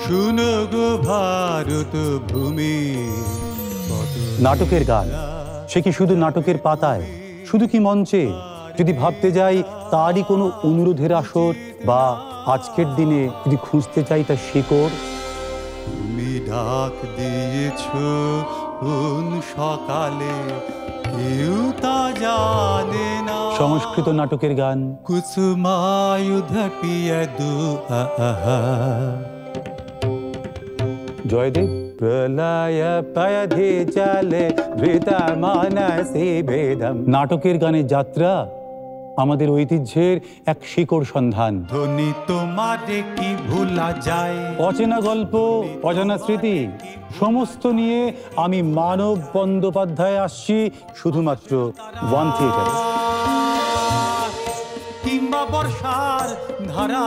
শুনো গো ভারত ভূমি। নাটকের গান, সে কি শুধু নাটকের পাতায়, শুধু কি মঞ্চে? যদি ভাবতে যাই তারই কোনো অনুরোধের আসর, বা আজকের দিনে যদি খুঁজতে চাই তার শিকড়। তুমি ডাক দিয়েছ কোন সকালে, কেউ তা জানে না। সংস্কৃত নাটকের গান। কুসুমায়ুধপিয় জয়দেব প্রলয় পয়ধি চলে ধৃতা মানসে বেদম। নাটকের গানের যাত্রা আমাদের ঐতিহ্যের এক শিকড় সন্ধান। ধ্বনি তোমারে কি ভোলা যায়? অচেনা গল্প, অজানা স্মৃতি সমস্ত নিয়ে আমি মানব বন্দ্যোপাধ্যায় আসছি শুধুমাত্র ওয়ান থিয়েটারে। কিংবা বর্ষার ধারা